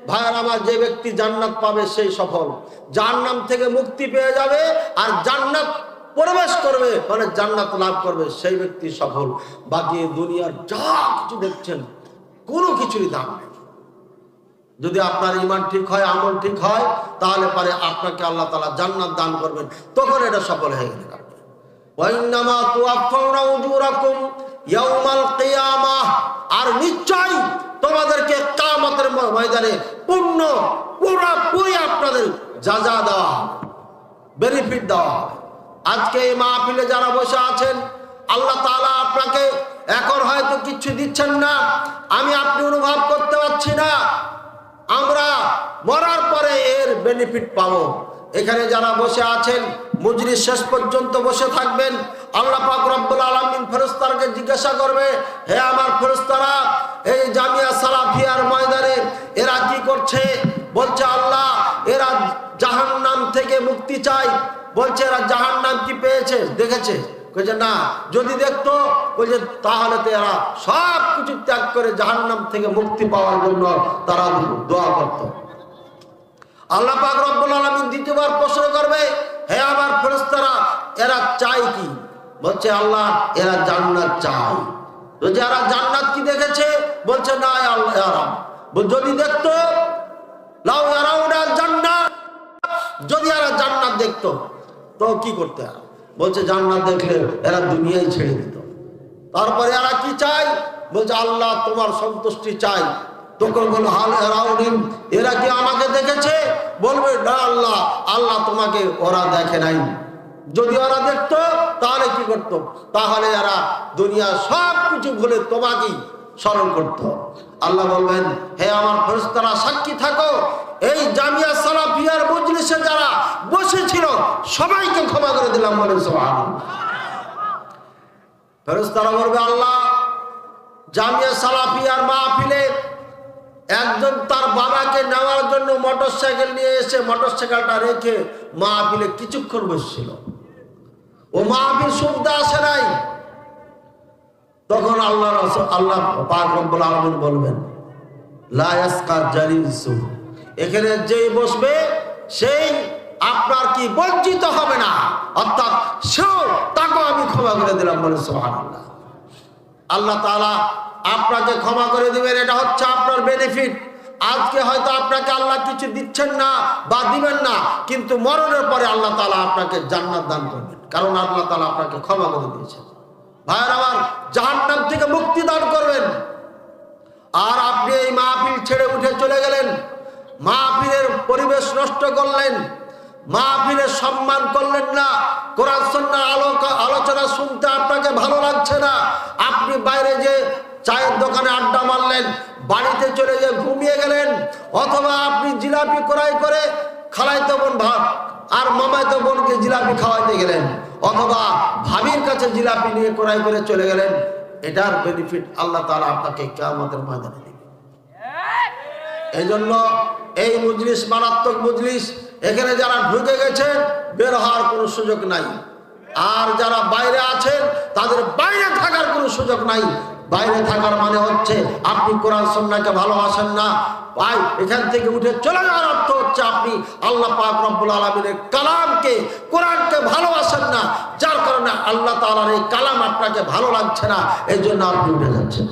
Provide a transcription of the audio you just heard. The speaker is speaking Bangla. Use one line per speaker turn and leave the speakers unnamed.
ভাইয়ের আমার, যে ব্যক্তি জান্নাত পাবে সেই সফল, জাহান্নাম থেকে মুক্তি পেয়ে যাবে আর জান্নাত প্রবেশ করবে, মানে জান্নাত লাভ করবে, সেই ব্যক্তি সফল। বাকি দুনিয়ার যা কিছু দেখছেন কোনো কিছুরই দাম নেই। যদি আপনার ঈমান ঠিক হয়, আমল ঠিক হয়, তাহলে পারে আপনাকে আল্লাহ তাআলা জান্নাত দান করবেন, তখন এটা সফল হয়ে গেল। ওয়াইন্নামা তুওয়াফাউনা উজুরাকুম ইয়াউমাল কিয়ামাহ, আর নিশ্চয় তোমাদেরকে কিয়ামতের ময়দানে পুরোপুরি আপনাদের যাজা দেওয়া হবে, বেনিফিট দেওয়া হবে। আজকে এই মাহফিলে যারা বসে আছেন, আল্লাহ তাআলা আপনাকে এখন হয়তো কিছু দিচ্ছেন না, আমি আপনি অনুভব করতে পারছি না, আমরা মরার পরে এর বেনিফিট পাবো। এখানে যারা বসে আছেন মজলিস শেষ পর্যন্ত বসে থাকবেন। আল্লাহ পাক রব্বুল আলামিন ফেরেশতাকে জিজ্ঞাসা করবে, হে আমার ফেরেশতারা, এই জামিয়া সালাফিয়ার ময়দানে এরা কি করছে? বলছে আল্লাহ, এরা জাহান্নাম থেকে মুক্তি চায়। বলছে এরা জাহান্নাম কি পেয়েছে, দেখেছে? বলছে না। যদি দেখতো, বলছে তাহলে তো এরা সব কিছু ত্যাগ করে জাহান্নাম থেকে মুক্তি পাওয়ার জন্য তারা দোয়া করত। আল্লাহ পাক রব্বুল আলামিন দ্বিতীয়বার প্রশ্ন করবে, হে আমার ফেরেশতারা, এরা চায় কি? বলছে আল্লাহ, এরা জান্নাত চায়। তো যারা জান্নাত কি দেখেছে? বলছে না আল্লাহ, যদি দেখতো, লাউ ইয়ারাউনা জান্নাত, যদি এরা জান্নাত দেখতো তো কি করতে? বলছে জান্নাত দেখলে এরা দুনিয়ায় ছেড়ে দিত। তারপরে এরা কি চায়? বলছে আল্লাহ তোমার সন্তুষ্টি চাই। তখন বলো হাল এরাউনিন, এরা কি আমাকে দেখেছে? বলবে না আল্লাহ, আল্লাহ তোমাকে ওরা দেখে নাই। যদি ওরা দেখতো তাহলে কি করতো? তাহলে এরা দুনিয়া সব কিছু ভুলে তোমাকেই স্মরণ করতো। আল্লাহ বলবেন, হে আমার ফেরেশতারা, সাক্ষী থাকো, এই জামিয়া সালাফিয়ার মজলিসে যারা বসেছিল সবাইকে ক্ষমা করে দিলাম, বলেন সুবহানাল্লাহ। ফেরেশতারা বলবে, আল্লাহ, জামিয়া সালাফিয়ার মাহফিলে একজন তার বাবাকে নেওয়ার জন্য মোটরসাইকেল নিয়ে এসে মোটরসাইকেলটা রেখে মাহফিলে কিছুক্ষণ বসছিল, ও মাহফিল শুনতে আসে নাই। তখন আল্লাহ পাক রব্বুল আলামিন বলবেন, লা ইয়াসকা জালিসু, এখানে যেই বসবে সেই আপনার কি বঞ্চিত হবে না, অর্থাৎ সেও তাকে আমি ক্ষমা করে দিলাম, বলে সুবহানাল্লাহ। আল্লাহ তাআলা আপনাকে ক্ষমা করে দিবেন, এটা হচ্ছে আপনার বেনিফিট। আজকে হয়তো আপনাকে আল্লাহ কিছু দিচ্ছেন না বা দিবেন না, কিন্তু মরণের পরে আল্লাহ তাআলা আপনাকে জান্নাত দান করবেন, কারণ আল্লাহ তাআলা আপনাকে ক্ষমা করে দিয়েছেন। ভাইয়ের আমার, জাহান্নাম থেকে মুক্তি দান করবেন। আর আপনি এই মাহফিল ছেড়ে উঠে চলে গেলেন, মাহফিলের পরিবেশ নষ্ট করলেন, মাহফিলের সম্মান করলেন না, কোরআন সুন্নাহ আলোচনা শুনতে আপনাকে ভালো লাগছে না, আপনি বাইরে যে চায়ের দোকানে আড্ডা মারলেন, বাড়িতে চলে যে ঘুমিয়ে গেলেন, অথবা আপনি জিলাপি ক্রয় করে খালাইতো বোন আর মামাইতো বোনকে জিলাপি খাওয়াইতে গেলেন, অথবা ভাবির কাছে জিলাপি নিয়ে ক্রয় করে চলে গেলেন, এটার বেনিফিট আল্লাহ তাআলা আপনাকে কিয়ামতের ময়দানে দিবেন। এই জন্য এই মজলিস মারাত্মক মজলিস, এখানে যারা ঢুকে গেছেন বের হওয়ার কোনো সুযোগ নাই, আর যারা বাইরে আছেন তাদের বাইরে থাকার কোনো সুযোগ নাই। বাইরে থাকার মানে হচ্ছে আপনি কোরআন সুন্নাহকে ভালোবাসেন না, ভাই এখান থেকে উঠে চলে যাওয়ার অর্থ হচ্ছে আপনি আল্লাহ পাক রব্বুল আলামিনের কালামকে, কোরআনকে ভালোবাসেন না, যার কারণে আল্লাহ তাআলার এই কালাম আপনাকে ভালো লাগছে না, এই জন্য আপনি উঠে যাচ্ছেন।